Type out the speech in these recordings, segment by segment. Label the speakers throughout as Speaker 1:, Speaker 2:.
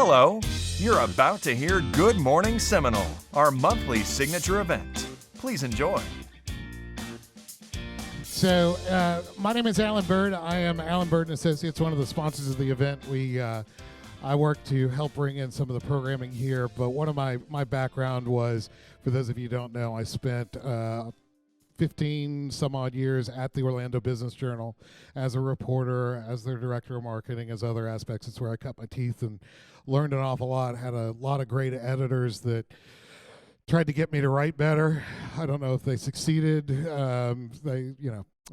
Speaker 1: Hello, you're about to hear Good Morning Seminole, our monthly signature event. Please enjoy.
Speaker 2: So, my name is Alan Byrd. I am Alan Byrd & Associates, one of the sponsors of the event. I work to help bring in some of the programming here, but one of my background was, for those of you who don't know, I spent 15 some odd years at the Orlando Business Journal as a reporter, as their director of marketing, as other aspects. It's where I cut my teeth and learned an awful lot, had a lot of great editors that tried to get me to write better. I don't know if they succeeded.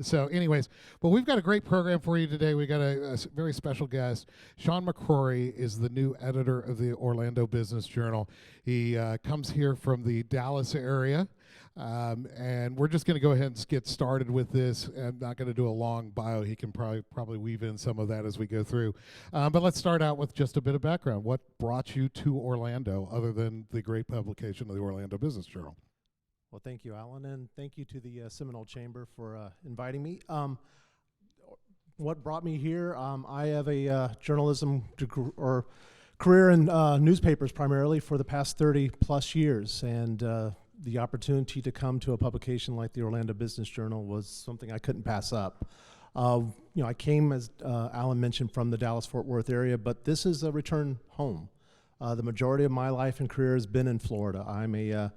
Speaker 2: So anyways, but we've got a great program for you today. We got a very special guest. Sean McCrory is the new editor of the Orlando Business Journal. He comes here from the Dallas area. And we're just going to go ahead and get started with this. I'm not going to do a long bio. He can probably weave in some of that as we go through. But let's start out with just a bit of background. What brought you to Orlando other than the great publication of the Orlando Business Journal?
Speaker 3: Well, thank you, Alan, and thank you to the Seminole Chamber for inviting me. What brought me here? I have a journalism career in newspapers primarily for the past 30 plus years, and the opportunity to come to a publication like the Orlando Business Journal was something I couldn't pass up. I came, as Alan mentioned, from the Dallas-Fort Worth area, but this is a return home. The majority of my life and career has been in Florida. I'm a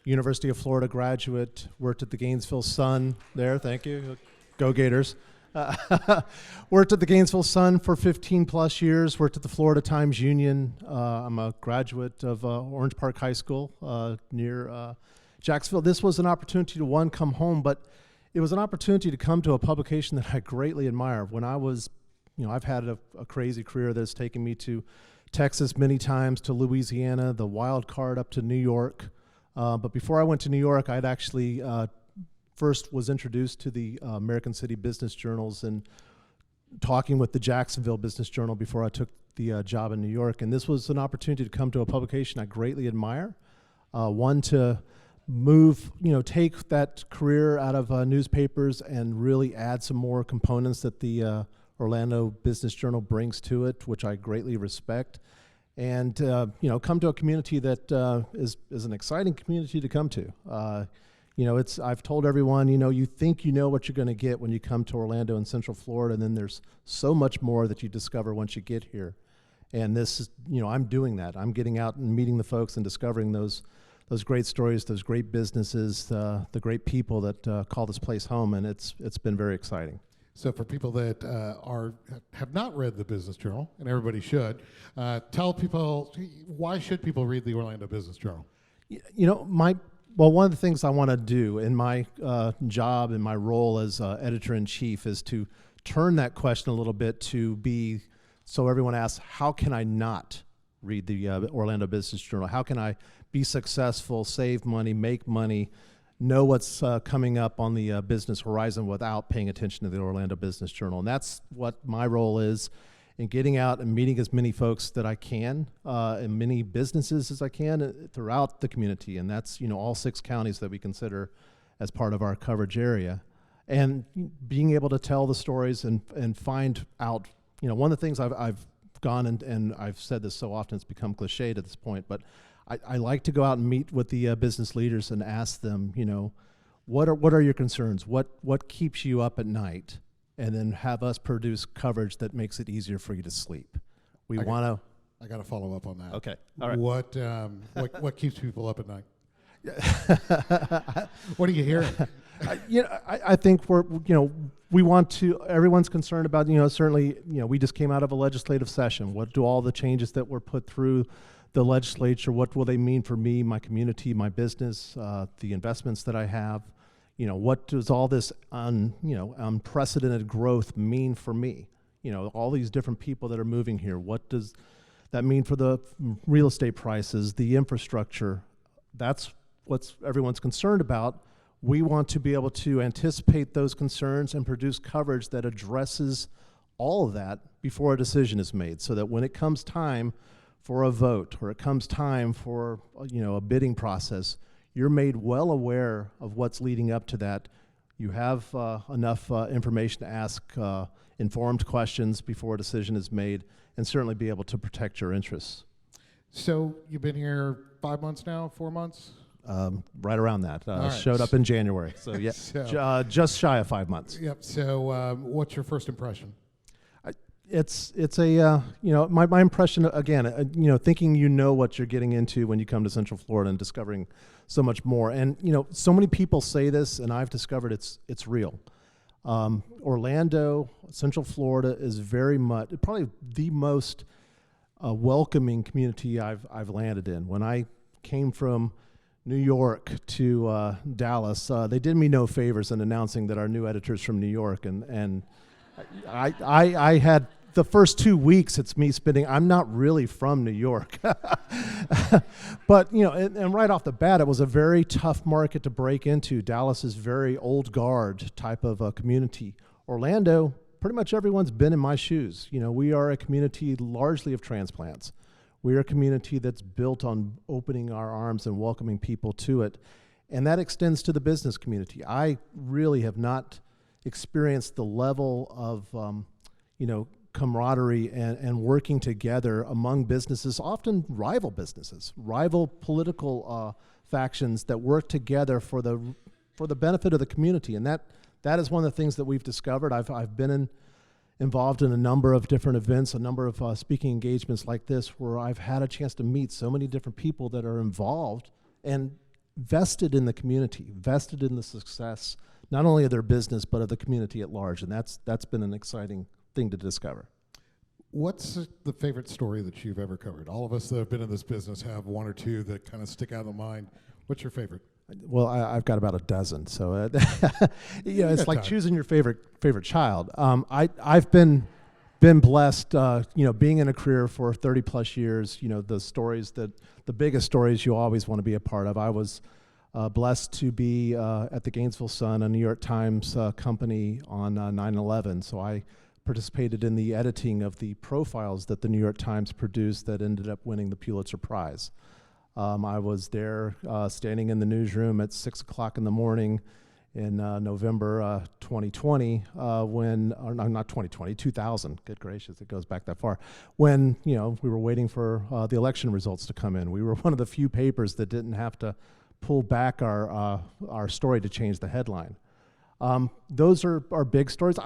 Speaker 3: University of Florida graduate, worked at the Gainesville Sun there, thank you, go Gators. Worked at the Gainesville Sun for 15 plus years, worked at the Florida Times-Union. I'm a graduate of Orange Park High School near Jacksonville. This was an opportunity to, one, come home, but it was an opportunity to come to a publication that I greatly admire. When I was, I've had a crazy career that's taken me to Texas many times, to Louisiana, the wild card up to New York. But before I went to New York, I'd actually first was introduced to the American City Business Journals and talking with the Jacksonville Business Journal before I took the job in New York. And this was an opportunity to come to a publication I greatly admire. One, to move, take that career out of newspapers and really add some more components that the Orlando Business Journal brings to it, which I greatly respect. And, come to a community that is an exciting community to come to. I've told everyone, you think you know what you're going to get when you come to Orlando and Central Florida, and then there's so much more that you discover once you get here. And this is, I'm doing that. I'm getting out and meeting the folks and discovering those great stories, those great businesses, the great people that call this place home, and it's been very exciting.
Speaker 2: So for people that have not read the Business Journal, and everybody should, tell people, why should people read the Orlando Business Journal?
Speaker 3: One of the things I want to do in my job, in my role as editor-in-chief, is to turn that question a little bit to be, so everyone asks, how can I not read the Orlando Business Journal? How can I be successful, save money, make money, know what's coming up on the business horizon without paying attention to the Orlando Business Journal? And that's what my role is, in getting out and meeting as many folks that I can, and many businesses as I can throughout the community. And that's, all 6 counties that we consider as part of our coverage area. And being able to tell the stories and find out, one of the things I've gone and I've said this so often, it's become cliched at this point, but I like to go out and meet with the business leaders and ask them, what are your concerns? What keeps you up at night? And then have us produce coverage that makes it easier for you to sleep. I got
Speaker 2: to follow up on that.
Speaker 3: Okay, all right.
Speaker 2: What keeps people up at night? What are you hearing?
Speaker 3: I think we want to. Everyone's concerned about. Certainly, we just came out of a legislative session. What do all the changes that were put through the legislature? What will they mean for me, my community, my business, the investments that I have? What does all this unprecedented growth mean for me? All these different people that are moving here. What does that mean for the real estate prices, the infrastructure? That's what everyone's concerned about. We want to be able to anticipate those concerns and produce coverage that addresses all of that before a decision is made, so that when it comes time for a vote or it comes time for a bidding process, you're made well aware of what's leading up to that. You have enough information to ask informed questions before a decision is made, and certainly be able to protect your interests.
Speaker 2: So you've been here 5 months now, 4 months?
Speaker 3: Right around that.
Speaker 2: All right.
Speaker 3: Showed up in January, so yeah,
Speaker 2: So-
Speaker 3: just shy of 5 months.
Speaker 2: Yep. So what's your first impression?
Speaker 3: It's a my impression again, thinking what you're getting into when you come to Central Florida and discovering so much more. And so many people say this, and I've discovered it's real. Orlando, Central Florida is very much probably the most welcoming community I've landed in. When I came from New York to Dallas, they did me no favors in announcing that our new editor's from New York, and I had the first 2 weeks it's me spending. I'm not really from New York, but and right off the bat, it was a very tough market to break into. Dallas is very old guard type of a community. Orlando, pretty much everyone's been in my shoes. We are a community largely of transplants. We are a community that's built on opening our arms and welcoming people to it, and that extends to the business community. I really have not experienced the level of camaraderie and working together among businesses, often rival businesses, rival political factions that work together for the benefit of the community. And that is one of the things that we've discovered. I've been involved in a number of different events, a number of speaking engagements like this, where I've had a chance to meet so many different people that are involved and vested in the community, vested in the success, not only of their business, but of the community at large. And that's been an exciting thing to discover.
Speaker 2: What's the favorite story that you've ever covered? All of us that have been in this business have one or two that kind of stick out in the mind. What's your favorite?
Speaker 3: Well, I've got about a dozen, so it's like choosing your favorite child. I've been blessed, being in a career for 30 plus years. The biggest stories you always want to be a part of. I was blessed to be at the Gainesville Sun, a New York Times company on 9/11. So I participated in the editing of the profiles that the New York Times produced that ended up winning the Pulitzer Prize. I was there standing in the newsroom at 6 o'clock in the morning in November 2020 not 2020, 2000, good gracious, it goes back that far, when we were waiting for the election results to come in. We were one of the few papers that didn't have to pull back our story to change the headline. Those are big stories.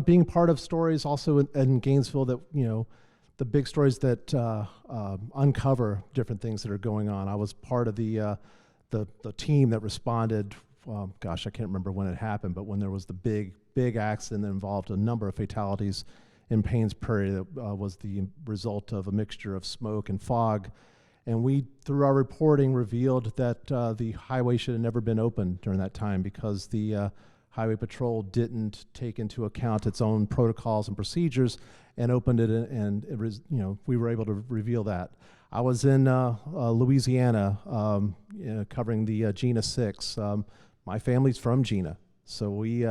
Speaker 3: Being part of stories also in Gainesville that, the big stories that uncover different things that are going on. I was part of the team that responded, I can't remember when it happened, but when there was the big accident that involved a number of fatalities in Paynes Prairie that was the result of a mixture of smoke and fog. And we, through our reporting, revealed that the highway should have never been opened during that time because the Highway Patrol didn't take into account its own protocols and procedures and opened it, and it was, we were able to reveal that. I was in Louisiana covering the Gina 6. My family's from Gina, so we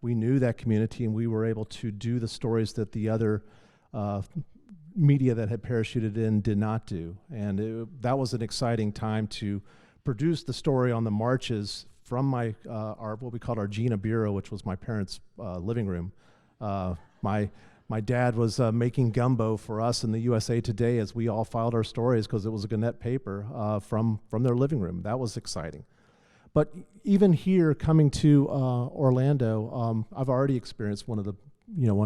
Speaker 3: knew that community, and we were able to do the stories that the other media that had parachuted in did not do. And that was an exciting time to produce the story on the marches from our what we called our Gina Bureau, which was my parents' living room. My dad was making gumbo for us in the USA Today as we all filed our stories because it was a Gannett paper from their living room. That was exciting. But even here, coming to Orlando, I've already experienced one of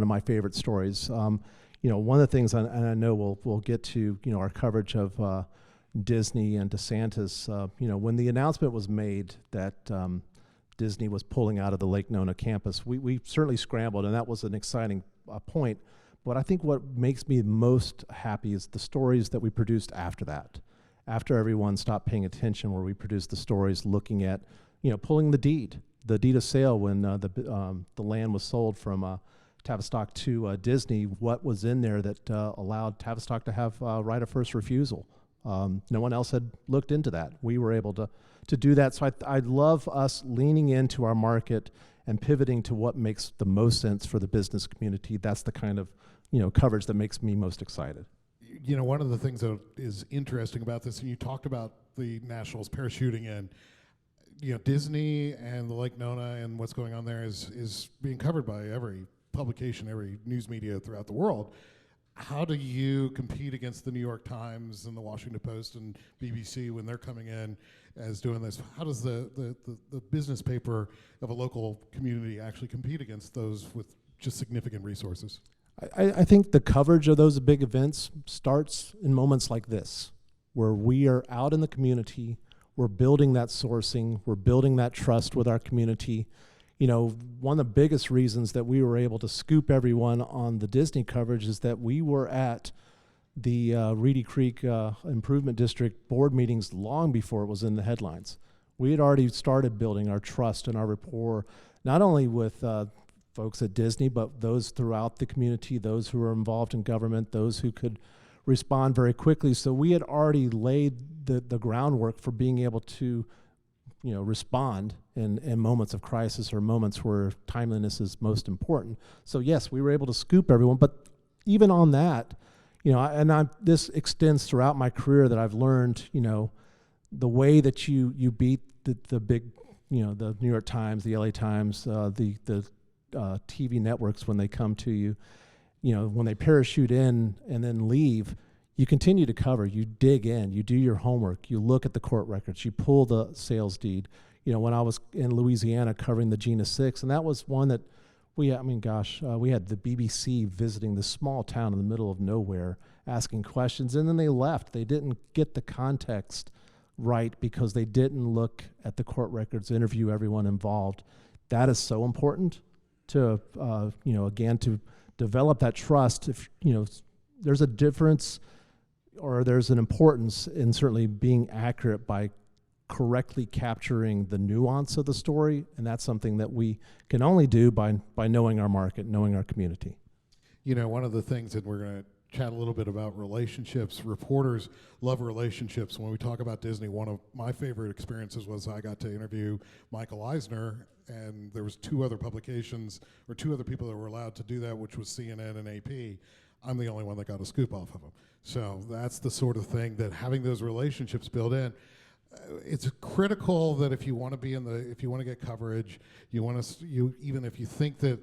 Speaker 3: my favorite stories. One of the things, and I know we'll get to, our coverage of Disney and DeSantis, when the announcement was made that Disney was pulling out of the Lake Nona campus, we certainly scrambled, and that was an exciting point. But I think what makes me most happy is the stories that we produced after that. After everyone stopped paying attention, where we produced the stories looking at, pulling the deed of sale when the land was sold from Tavistock to Disney, what was in there that allowed Tavistock to have right of first refusal. No one else had looked into that. We were able to do that. So I love us leaning into our market and pivoting to what makes the most sense for the business community. That's the kind of coverage that makes me most excited.
Speaker 2: One of the things that is interesting about this, and you talked about the Nationals parachuting in, Disney and the Lake Nona and what's going on there is being covered by every publication, every news media throughout the world. how do you compete against the New York Times and the Washington Post and BBC when they're coming in as doing this? How does the business paper of a local community actually compete against those with just significant resources?
Speaker 3: I think the coverage of those big events starts in moments like this, where we are out in the community, we're building that sourcing, we're building that trust with our community. You know, one of the biggest reasons that we were able to scoop everyone on the Disney coverage is that we were at the Reedy Creek Improvement District board meetings long before it was in the headlines. We had already started building our trust and our rapport, not only with folks at Disney, but those throughout the community, those who were involved in government, those who could respond very quickly. So we had already laid the groundwork for being able to, you know, respond in moments of crisis or moments where timeliness is most important. So yes, we were able to scoop everyone, but even on that, you know, this extends throughout my career that I've learned, you know, the way that you beat the big, you know, the New York Times, the LA Times, the TV networks when they come to you, you know, when they parachute in and then leave, you continue to cover, you dig in, you do your homework, you look at the court records, you pull the sales deed. You know, when I was in Louisiana covering the Gina 6, and that was one that we had the BBC visiting this small town in the middle of nowhere asking questions, and then they left. They didn't get the context right because they didn't look at the court records, interview everyone involved. That is so important to, you know, again, to develop that trust. If, you know, there's a difference or there's an importance in certainly being accurate by correctly capturing the nuance of the story, and that's something that we can only do by knowing our market, knowing our community.
Speaker 2: You know, one of the things that we're going to chat a little bit about relationships. Reporters love relationships. When we talk about Disney, one of my favorite experiences was I got to interview Michael Eisner, and there was two other publications or two other people that were allowed to do that, which was CNN and AP. I'm the only one that got a scoop off of them. So that's the sort of thing that having those relationships built in. It's critical that if you want to be if you want to get coverage, even if you think that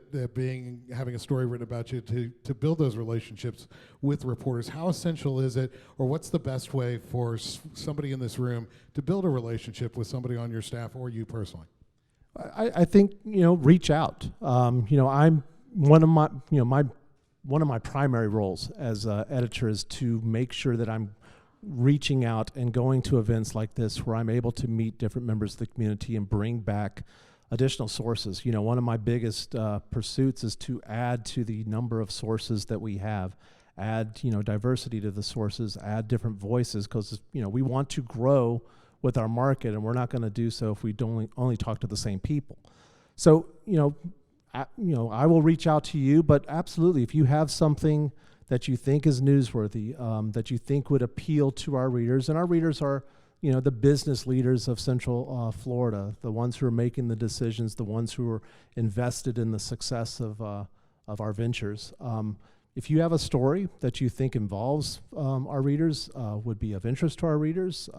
Speaker 2: having a story written about you, to build those relationships with reporters. How essential is it, or what's the best way for somebody in this room to build a relationship with somebody on your staff or you personally?
Speaker 3: I think, you know, reach out. You know, I'm one of my primary roles as editor is to make sure that I'm reaching out and going to events like this where I'm able to meet different members of the community and bring back additional sources. You know, one of my biggest pursuits is to add to the number of sources that we have, add, you know, diversity to the sources, add different voices, because, you know, we want to grow with our market, and we're not going to do so if we don't only talk to the same people. So, you know, I will reach out to you, but absolutely, if you have something that you think is newsworthy, that you think would appeal to our readers, and our readers are, you know, the business leaders of Central Florida, the ones who are making the decisions, the ones who are invested in the success of our ventures. If you have a story that you think involves our readers, would be of interest to our readers,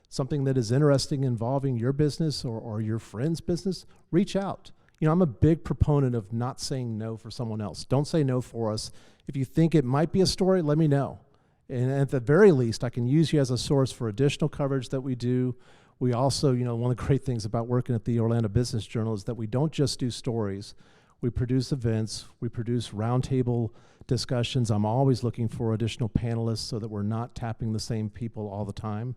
Speaker 3: something that is interesting involving your business or your friend's business, reach out. You know, I'm a big proponent of not saying no for someone else. Don't say no for us. If you think it might be a story, let me know. And at the very least, I can use you as a source for additional coverage that we do. We also, you know, one of the great things about working at the Orlando Business Journal is that we don't just do stories. We produce events. We produce roundtable discussions. I'm always looking for additional panelists so that we're not tapping the same people all the time.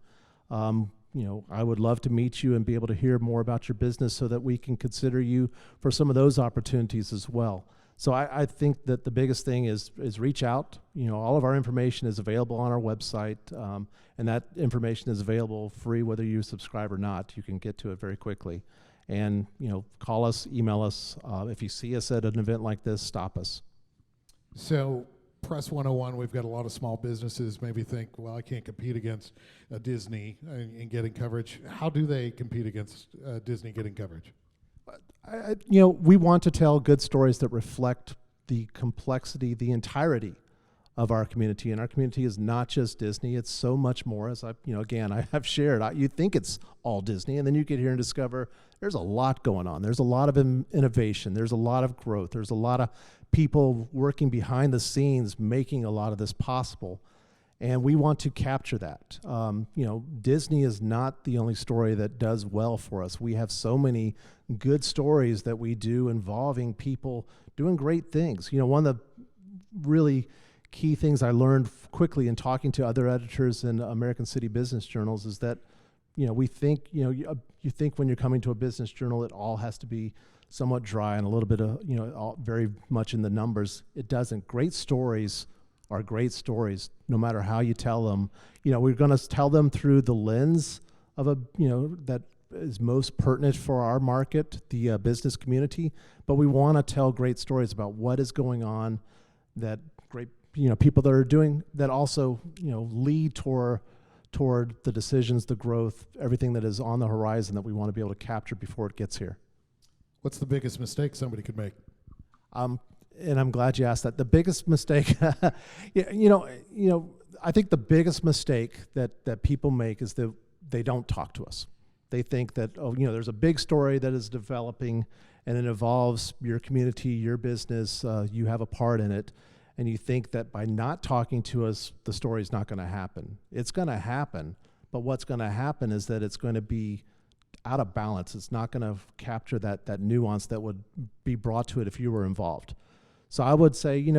Speaker 3: You know, I would love to meet you and be able to hear more about your business so that we can consider you for some of those opportunities as well. So I think that the biggest thing is reach out. You know, all of our information is available on our website, and that information is available free whether you subscribe or not. You can get to it very quickly. And, you know, call us, email us. If you see us at an event like this, stop us.
Speaker 2: So Press 101, we've got a lot of small businesses maybe think, well, I can't compete against Disney in getting coverage. How do they compete against Disney getting coverage?
Speaker 3: You know, we want to tell good stories that reflect the complexity, the entirety of our community. And our community is not just Disney. It's so much more. As I have shared, you think it's all Disney, and then you get here and discover there's a lot going on. There's a lot of innovation. There's a lot of growth. There's a lot of people working behind the scenes making a lot of this possible. And we want to capture that. Disney is not the only story that does well for us. We have so many good stories that we do involving people doing great things. One of the really key things I learned quickly in talking to other editors in American City business journals is that, we think, you think when you're coming to a business journal, it all has to be somewhat dry and a little bit of, all very much in the numbers. It doesn't. Great stories are great stories, no matter how you tell them. We're going to tell them through the lens of that is most pertinent for our market, the business community. But we want to tell great stories about what is going on, that great, people that are doing that also, lead toward the decisions, the growth, everything that is on the horizon that we want to be able to capture before it gets here.
Speaker 2: What's the biggest mistake somebody could make?
Speaker 3: And I'm glad you asked that. The biggest mistake, I think the biggest mistake that people make is that they don't talk to us. They think that, there's a big story that is developing and it involves your community, your business, you have a part in it, and you think that by not talking to us, the story's not going to happen. It's going to happen, but what's going to happen is that it's going to be out of balance. It's not going to capture that nuance that would be brought to it if you were involved. So I would say,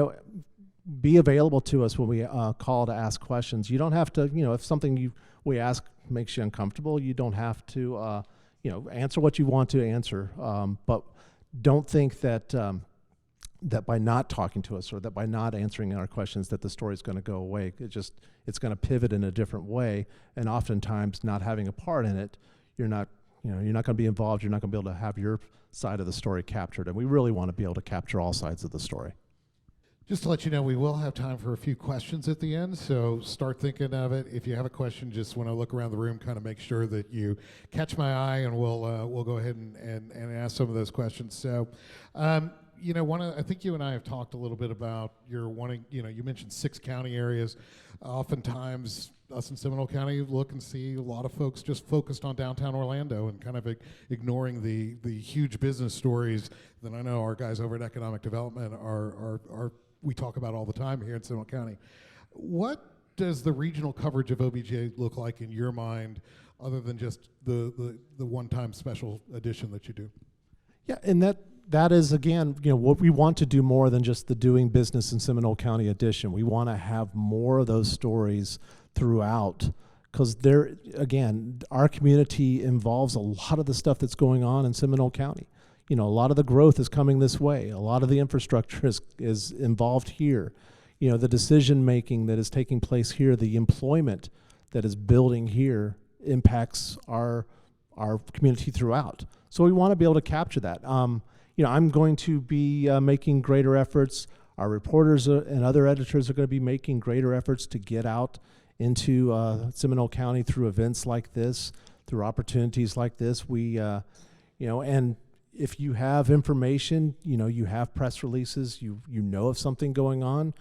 Speaker 3: be available to us when we call to ask questions. You don't have to, if something we ask makes you uncomfortable, you don't have to, answer what you want to answer. But don't think that that by not talking to us or that by not answering our questions that the story is going to go away. It's going to pivot in a different way. And oftentimes, not having a part in it, you're not going to be involved. You're not going to be able to have your side of the story captured, and we really want to be able to capture all sides of the story.
Speaker 2: Just to let you know, we will have time for a few questions at the end, so start thinking of it. If you have a question, just when I look around the room, kind of make sure that you catch my eye, and we'll go ahead and ask some of those questions. So, I think you and I have talked a little bit about your wanting, you mentioned 6 county areas. Oftentimes, us in Seminole County look and see a lot of folks just focused on downtown Orlando and kind of ignoring the huge business stories that I know our guys over at Economic Development are we talk about all the time here in Seminole County. What does the regional coverage of OBJ look like in your mind, other than just the one-time special edition that you do?
Speaker 3: Yeah, and that is, again, what we want to do more than just the Doing Business in Seminole County edition. We want to have more of those stories throughout, because our community involves a lot of the stuff that's going on in Seminole County. A lot of the growth is coming this way. A lot of the infrastructure is involved here. The decision making that is taking place here, the employment that is building here impacts our community throughout. So we want to be able to capture that. I'm going to be making greater efforts. Our reporters and other editors are going to be making greater efforts to get out into Seminole County through events like this, through opportunities like this. And if you have information, you have press releases, you know of something going on,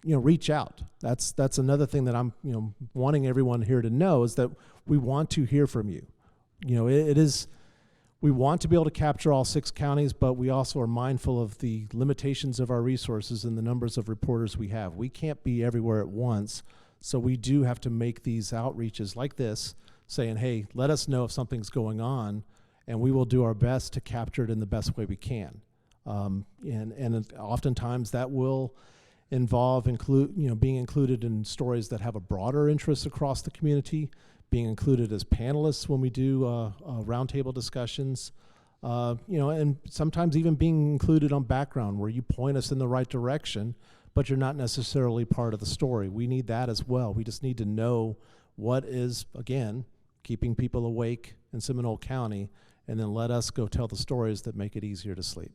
Speaker 3: reach out. That's another thing that I'm wanting everyone here to know, is that we want to hear from you. We want to be able to capture all 6 counties, but we also are mindful of the limitations of our resources and the numbers of reporters we have. We can't be everywhere at once, so we do have to make these outreaches like this, saying, hey, let us know if something's going on, and we will do our best to capture it in the best way we can. And oftentimes that will involve being included in stories that have a broader interest across the community, being included as panelists when we do roundtable discussions, and sometimes even being included on background where you point us in the right direction, but you're not necessarily part of the story. We need that as well. We just need to know what is, again, keeping people awake in Seminole County, and then let us go tell the stories that make it easier to sleep.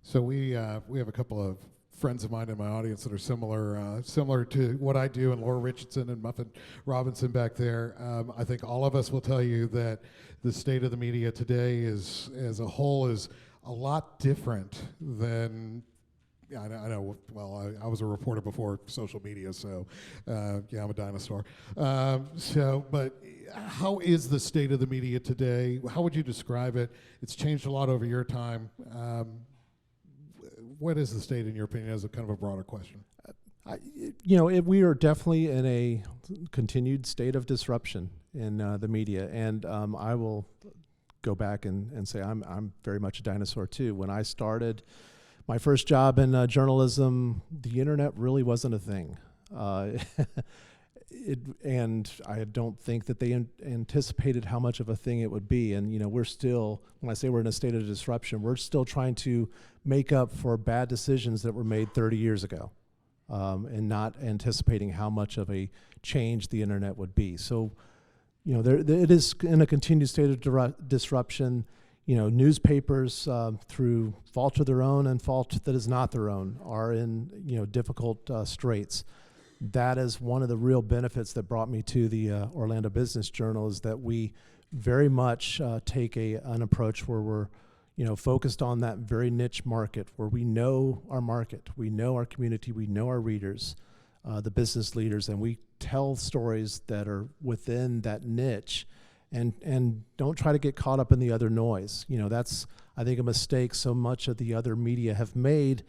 Speaker 2: So we have a couple of friends of mine in my audience that are similar to what I do, and Laura Richardson and Muffin Robinson back there. I think all of us will tell you that the state of the media today as a whole is a lot different than Yeah, I know. Well, I was a reporter before social media, so yeah, I'm a dinosaur. But how is the state of the media today? How would you describe it? It's changed a lot over your time. What is the state, in your opinion, as a kind of a broader question?
Speaker 3: We are definitely in a continued state of disruption in the media, and I will go back and say I'm very much a dinosaur too. When I started my first job in journalism, the internet really wasn't a thing. And I don't think that they anticipated how much of a thing it would be. And we're still, when I say we're in a state of disruption, we're still trying to make up for bad decisions that were made 30 years ago, and not anticipating how much of a change the internet would be. So, it is in a continued state of disruption. Newspapers, through fault of their own and fault that is not their own, are in difficult straits. That is one of the real benefits that brought me to the Orlando Business Journal, is that we very much take an approach where we're focused on that very niche market, where we know our market, we know our community, we know our readers, the business leaders, and we tell stories that are within that niche, and don't try to get caught up in the other noise. That's, I think, a mistake so much of the other media have made,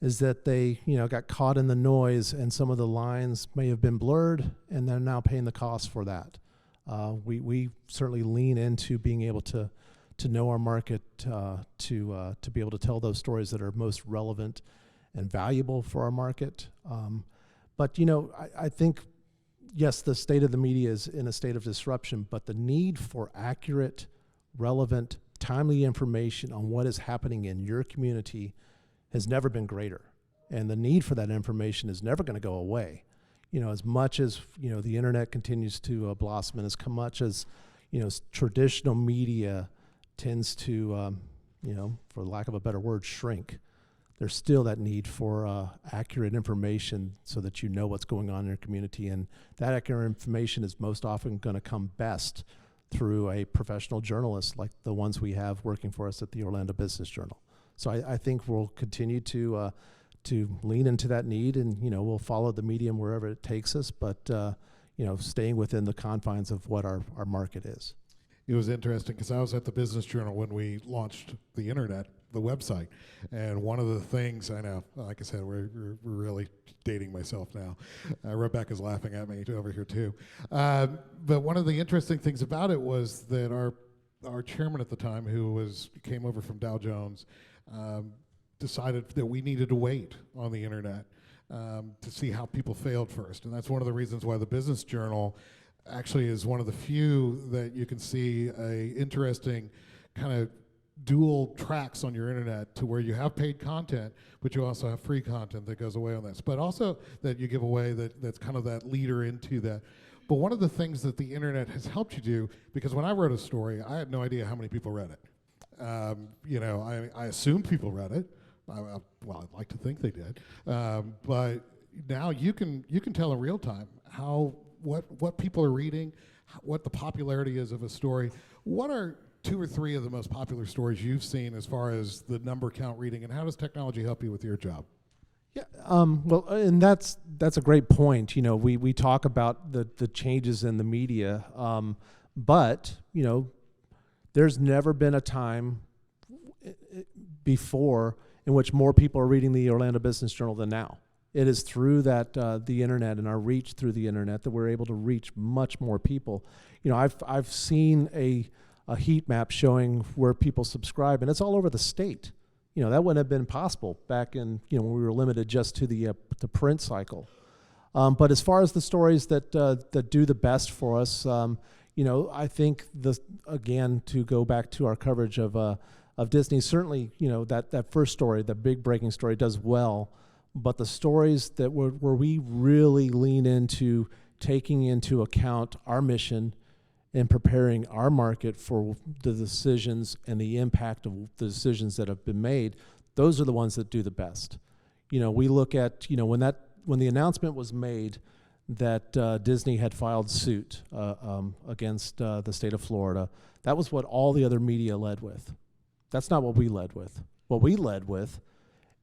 Speaker 3: is that they got caught in the noise, and some of the lines may have been blurred, and they're now paying the cost for that. We certainly lean into being able to know our market, to be able to tell those stories that are most relevant and valuable for our market. But I think, yes, the state of the media is in a state of disruption, but the need for accurate, relevant, timely information on what is happening in your community has never been greater. And the need for that information is never going to go away. As much as, the internet continues to blossom, and as much as, traditional media tends to, for lack of a better word, shrink, there's still that need for accurate information so that you know what's going on in your community. And that accurate information is most often going to come best through a professional journalist like the ones we have working for us at the Orlando Business Journal. So I think we'll continue to lean into that need, and we'll follow the medium wherever it takes us, but staying within the confines of what our market is.
Speaker 2: It was interesting because I was at the Business Journal when we launched the internet, the website, and one of the things, I know, like I said, we're really dating myself now. Rebecca's laughing at me over here too. But one of the interesting things about it was that our chairman at the time, who came over from Dow Jones, decided that we needed to wait on the internet to see how people failed first. And that's one of the reasons why the Business Journal actually is one of the few that you can see a interesting kind of dual tracks on your internet, to where you have paid content, but you also have free content that goes away on this, but also that you give away that's kind of that leader into that. But one of the things that the internet has helped you do, because when I wrote a story, I had no idea how many people read it. I assumed people read it. Well, I'd like to think they did. But now you can tell in real time what people are reading, what the popularity is of a story. What are 2 or 3 of the most popular stories you've seen as far as the number count reading, and how does technology help you with your job?
Speaker 3: Yeah, well, and that's a great point. We talk about the changes in the media, but there's never been a time before in which more people are reading the Orlando Business Journal than now. It is through that the internet and our reach through the internet that we're able to reach much more people. I've seen a heat map showing where people subscribe, and it's all over the state. That wouldn't have been possible back in when we were limited just to the print cycle. But as far as the stories that do the best for us, I think again, to go back to our coverage of Disney, certainly that first story, the big breaking story, does well. But the stories where we really lean into taking into account our mission and preparing our market for the decisions and the impact of the decisions that have been made, those are the ones that do the best. We look at when the announcement was made that Disney had filed suit against the state of Florida, that was what all the other media led with. That's not what we led with. What we led with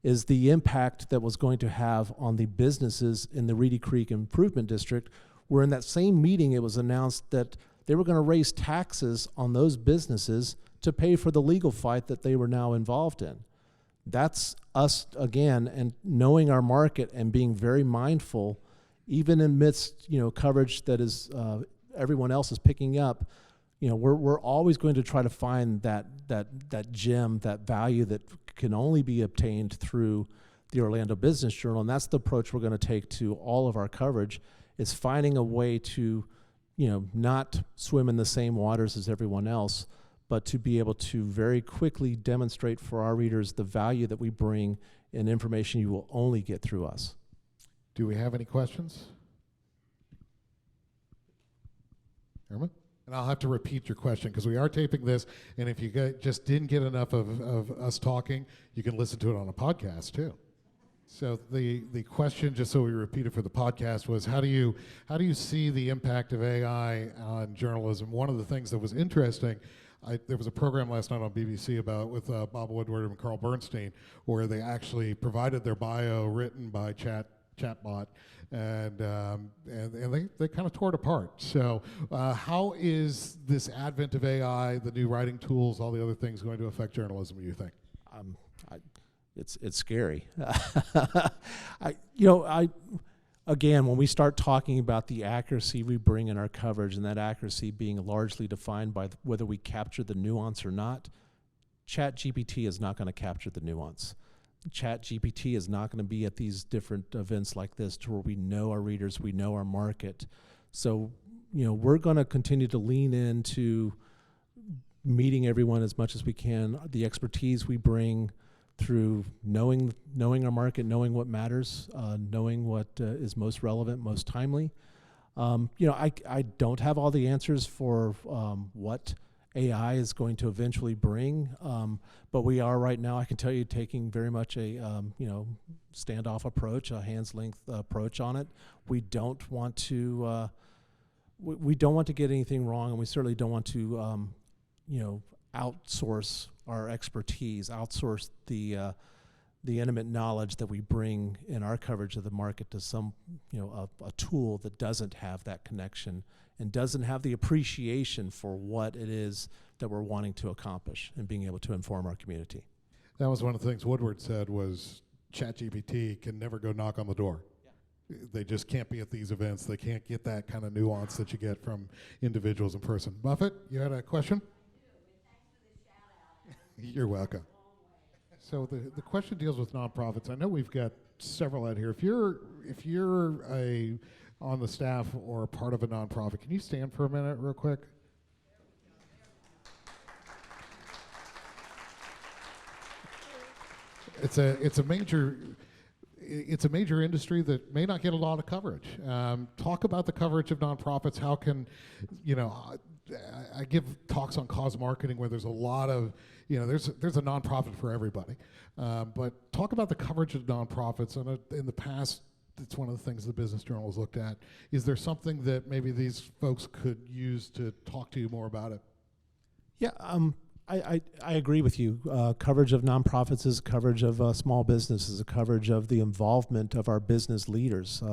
Speaker 3: is the impact that was going to have on the businesses in the Reedy Creek Improvement District, where in that same meeting it was announced that they were going to raise taxes on those businesses to pay for the legal fight that they were now involved in. That's us again, and knowing our market and being very mindful, even amidst coverage that is everyone else is picking up. We're always going to try to find that gem, that value that can only be obtained through the Orlando Business Journal, and that's the approach we're going to take to all of our coverage. Is finding a way to, not swim in the same waters as everyone else, but to be able to very quickly demonstrate for our readers the value that we bring in information you will only get through us.
Speaker 2: Do we have any questions? Herman? And I'll have to repeat your question because we are taping this, and if you just didn't get enough of us talking, you can listen to it on a podcast too. So the question, just so we repeat it for the podcast, was how do you see the impact of AI on journalism? One of the things that was interesting, there was a program last night on BBC with Bob Woodward and Carl Bernstein, where they actually provided their bio written by chatbot, and they kind of tore it apart. So how is this advent of AI, the new writing tools, all the other things going to affect journalism, do you think?
Speaker 3: It's scary. Again, when we start talking about the accuracy we bring in our coverage, and that accuracy being largely defined by whether we capture the nuance or not, ChatGPT is not going to capture the nuance. ChatGPT is not going to be at these different events like this to where we know our readers, we know our market. So, we're going to continue to lean into meeting everyone as much as we can. The expertise we bring through knowing our market, knowing what matters, knowing what is most relevant, most timely. I don't have all the answers for what AI is going to eventually bring, but we are right now, I can tell you, taking very much a standoff approach, a hand's length approach on it. We don't want to get anything wrong, and we certainly don't want to outsource our expertise, outsource the intimate knowledge that we bring in our coverage of the market to some, a tool that doesn't have that connection and doesn't have the appreciation for what it is that we're wanting to accomplish and being able to inform our community.
Speaker 2: That was one of the things Woodward said was ChatGPT can never go knock on the door. Yeah. They just can't be at these events. They can't get that kind of nuance that you get from individuals in person. Buffett, you had a question? You're welcome. So the question deals with nonprofits. I know we've got several out here. If you're on the staff or a part of a nonprofit, can you stand for a minute real quick? It's a major industry that may not get a lot of coverage. Talk about the coverage of nonprofits. How can, I give talks on cause marketing where there's a lot of, there's a nonprofit for everybody. But talk about the coverage of nonprofits. And in the past, it's one of the things the Business Journal has looked at. Is there something that maybe these folks could use to talk to you more about it?
Speaker 3: Yeah, I agree with you. Coverage of nonprofits is coverage of small businesses, a coverage of the involvement of our business leaders.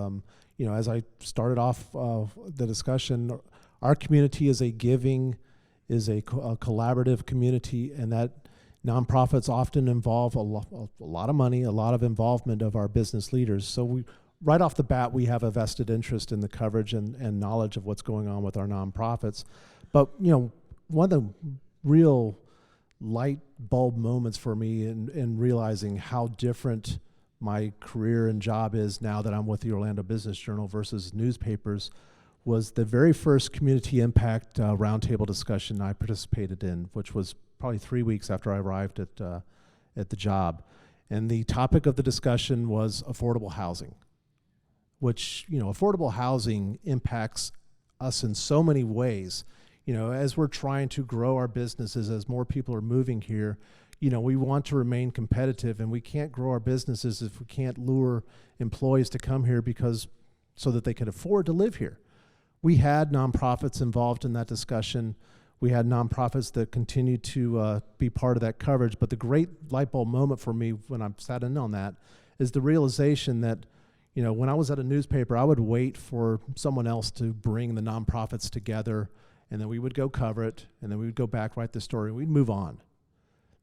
Speaker 3: As I started off the discussion, our community is a giving, is a collaborative community, and that nonprofits often involve a lot of money, a lot of involvement of our business leaders. So right off the bat, we have a vested interest in the coverage and knowledge of what's going on with our nonprofits. But one of the real light bulb moments for me in realizing how different my career and job is now that I'm with the Orlando Business Journal versus newspapers was the very first community impact roundtable discussion I participated in, which was probably 3 weeks after I arrived at the job. And the topic of the discussion was affordable housing, which, affordable housing impacts us in so many ways. As we're trying to grow our businesses, as more people are moving here, we want to remain competitive, and we can't grow our businesses if we can't lure employees to come here so that they can afford to live here. We had nonprofits involved in that discussion. We had nonprofits that continued to be part of that coverage. But the great light bulb moment for me when I sat in on that is the realization that, when I was at a newspaper, I would wait for someone else to bring the nonprofits together, and then we would go cover it, and then we would go back, write the story, and we'd move on.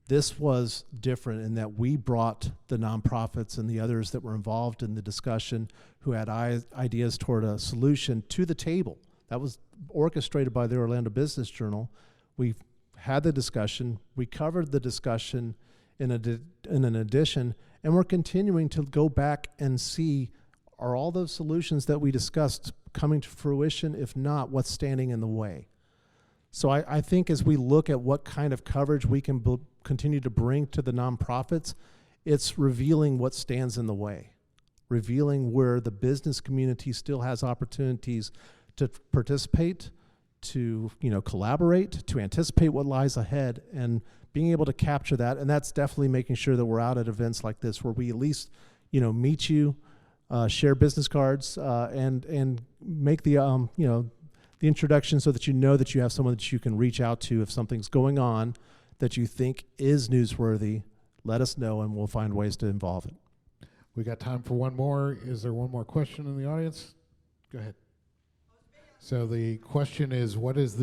Speaker 3: This was different in that we brought the nonprofits and the others that were involved in the discussion who had ideas toward a solution to the table. That was orchestrated by the Orlando Business Journal. We had the discussion, we covered the discussion in an edition, and we're continuing to go back and see, are all those solutions that we discussed coming to fruition? If not, what's standing in the way? So I think as we look at what kind of coverage we can continue to bring to the nonprofits, it's revealing what stands in the way, revealing where the business community still has opportunities to participate, to collaborate, to anticipate what lies ahead, and being able to capture that. And that's definitely making sure that we're out at events like this where we at least meet you, share business cards, and make the the introduction so that that you have someone that you can reach out to if something's going on that you think is newsworthy. Let us know, and we'll find ways to involve it.
Speaker 2: We got time for one more. Is there one more question in the audience? Go ahead. So the question is, what's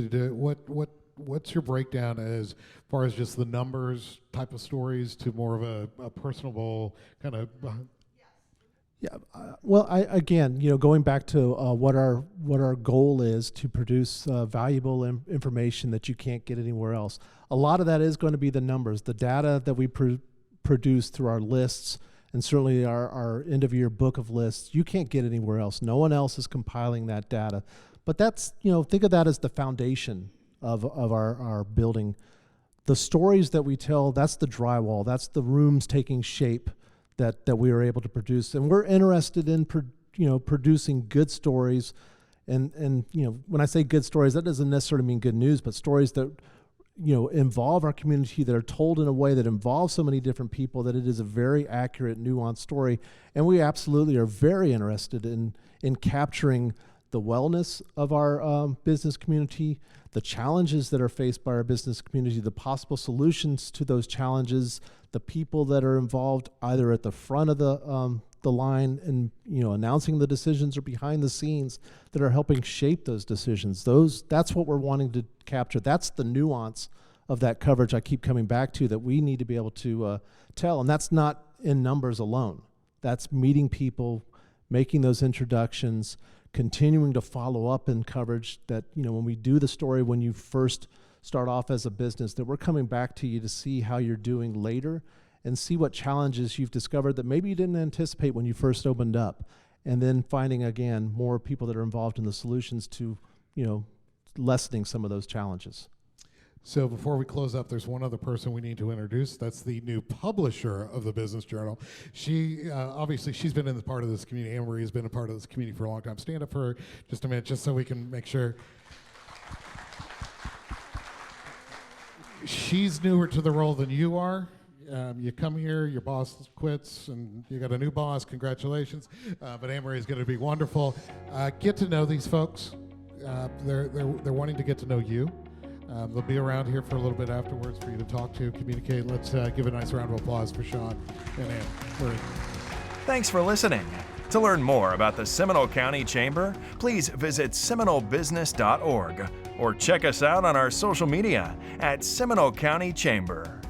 Speaker 2: your breakdown as far as just the numbers type of stories to more of a personable kind of?
Speaker 3: Yeah. Well, again, going back to what our goal is to produce valuable information that you can't get anywhere else. A lot of that is going to be the numbers, the data that we produce through our lists, and certainly our end of year book of lists. You can't get anywhere else. No one else is compiling that data. But that's, think of that as the foundation of our building. The stories that we tell, that's the drywall, that's the rooms taking shape that we are able to produce. And we're interested in producing good stories. And when I say good stories, that doesn't necessarily mean good news, but stories that involve our community, that are told in a way that involves so many different people that it is a very accurate, nuanced story. And we absolutely are very interested in capturing the wellness of our business community, the challenges that are faced by our business community, the possible solutions to those challenges, the people that are involved either at the front of the line and announcing the decisions or behind the scenes that are helping shape those decisions. That's what we're wanting to capture. That's the nuance of that coverage I keep coming back to that we need to be able to tell. And that's not in numbers alone. That's meeting people, making those introductions, continuing to follow up in coverage that, when we do the story, when you first start off as a business, that we're coming back to you to see how you're doing later and see what challenges you've discovered that maybe you didn't anticipate when you first opened up. And then finding, again, more people that are involved in the solutions to, lessening some of those challenges.
Speaker 2: So before we close up, there's one other person we need to introduce. That's the new publisher of the Business Journal. She, obviously, she's been in the part of this community. Anne Marie has been a part of this community for a long time. Stand up for her just a minute, just so we can make sure. She's newer to the role than you are. You come here, your boss quits, and you got a new boss. Congratulations. But Anne Marie is going to be wonderful. Get to know these folks. They're wanting to get to know you. They'll be around here for a little bit afterwards for you to talk to, communicate. Let's give a nice round of applause for Sean and Ann.
Speaker 1: Thanks for listening. To learn more about the Seminole County Chamber, please visit seminolebusiness.org or check us out on our social media at Seminole County Chamber.